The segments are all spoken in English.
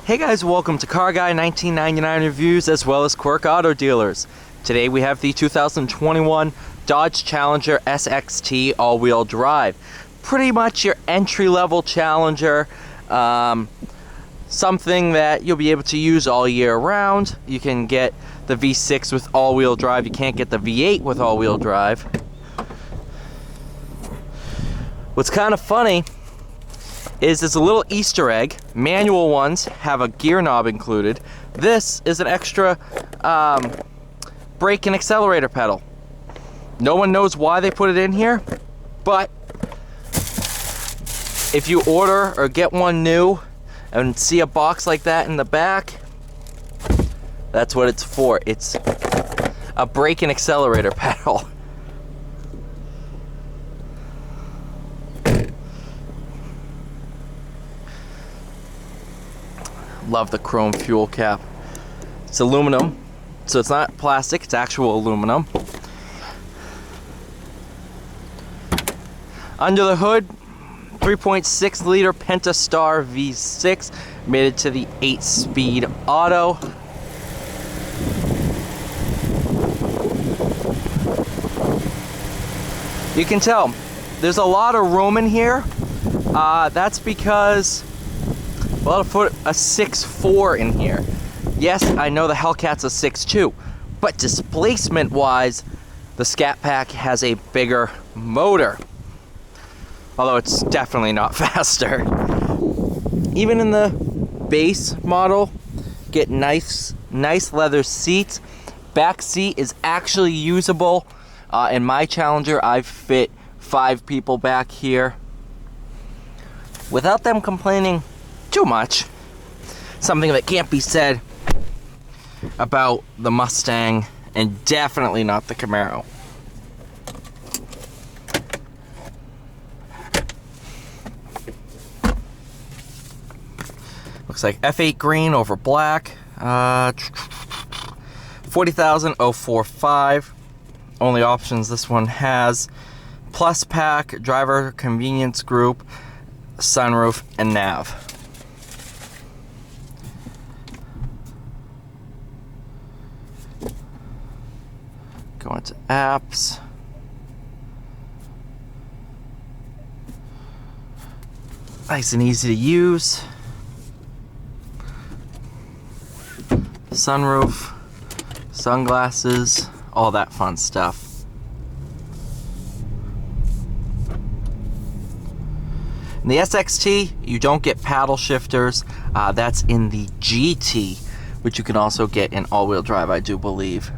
Hey guys, welcome to Car Guy 1999 Reviews as well as Quirk Auto Dealers. Today we have the 2021 Dodge Challenger SXT all-wheel drive. Pretty much your entry-level Challenger, something that you'll be able to use all year round. You can get the V6 with all-wheel drive. You can't get the V8 with all-wheel drive. What's kind of funny is there's a little Easter egg. Manual ones have a gear knob included. This is an extra brake and accelerator pedal. No one knows why they put it in here, but if you order or get one new and see a box like that in the back, that's what it's for. It's a brake and accelerator pedal. Love the chrome fuel cap. It's aluminum, so it's not plastic, it's actual aluminum. Under the hood, 3.6 liter Pentastar V6, made it to the 8-speed auto. You can tell there's a lot of room in here. That's because well, to put a 6.4 in here. Yes, I know the Hellcat's a 6.2, but displacement-wise, the Scat Pack has a bigger motor. Although it's definitely not faster. Even in the base model, get nice leather seats. Back seat is actually usable. In my Challenger, I've fit 5 people back here without them complaining too much. Something that can't be said about the Mustang, and definitely not the Camaro. Looks like F8 green over black. 40,045. Only options this one has: Plus Pack, Driver Convenience Group, Sunroof, and Nav. Go into apps. Nice and easy to use. Sunroof, sunglasses, all that fun stuff. In the SXT, you don't get paddle shifters. That's in the GT, which you can also get in all-wheel drive, I do believe.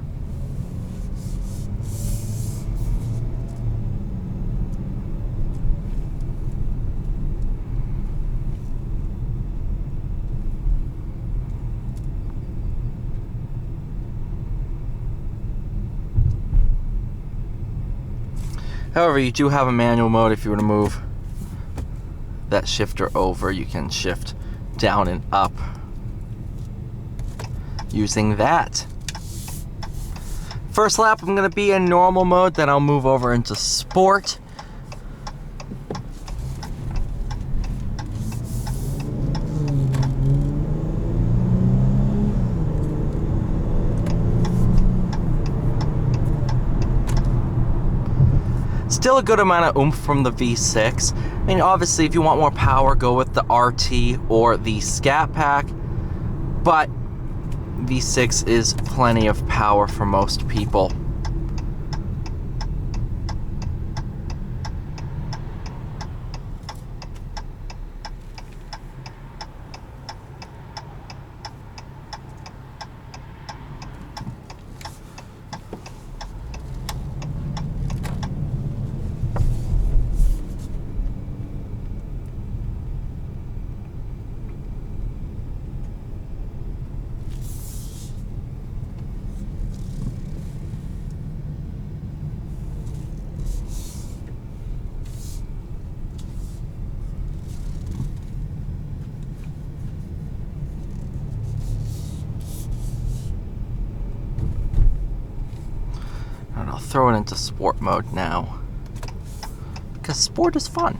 However, you do have a manual mode. If you were to move that shifter over, you can shift down and up using that. First lap, I'm going to be in normal mode, then I'll move over into sport. Still a good amount of oomph from the V6. I mean, obviously, if you want more power, go with the RT or the Scat Pack. But V6 is plenty of power for most people. I'll throw it into sport mode now, because sport is fun.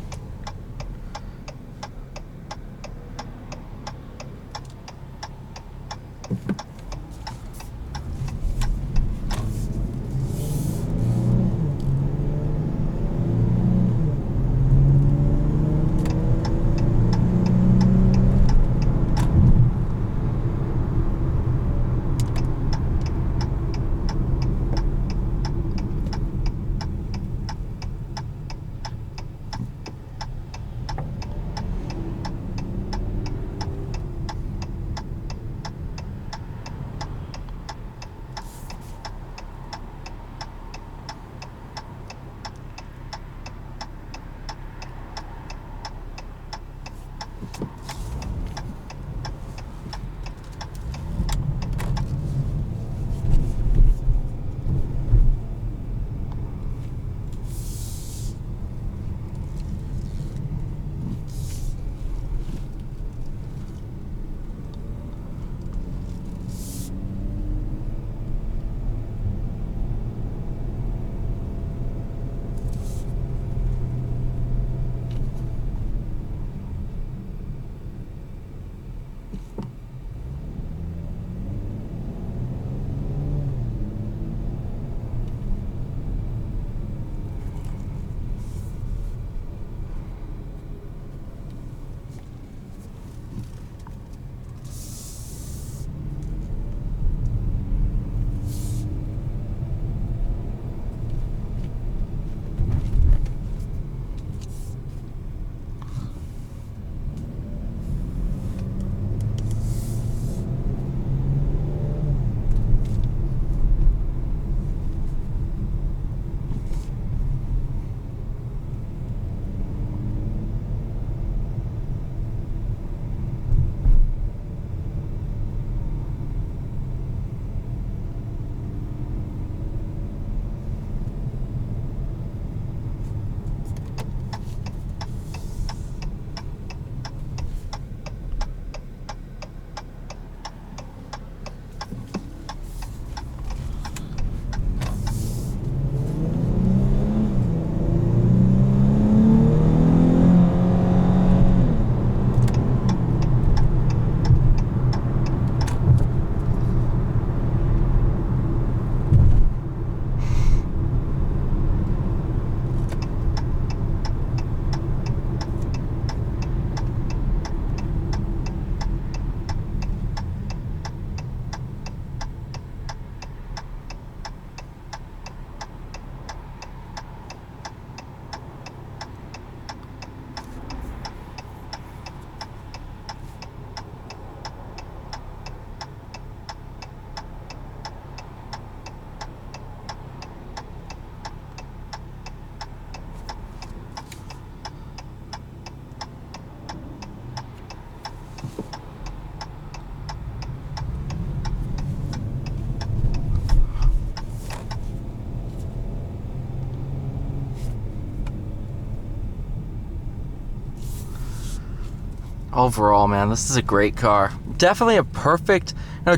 overall, man, this is a great car. Definitely a perfect,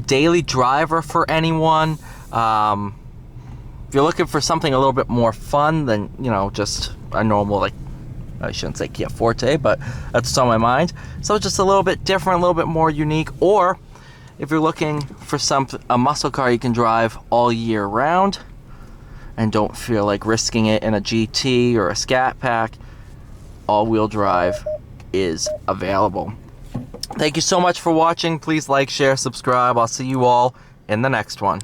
daily driver for anyone. If you're looking for something a little bit more fun than, just a normal, like, I shouldn't say Kia Forte, but that's what's on my mind. So just a little bit different, a little bit more unique. Or if you're looking for a muscle car you can drive all year round and don't feel like risking it in a GT or a Scat Pack, all-wheel drive is available. Thank you so much for watching. Please like, share, subscribe. I'll see you all in the next one.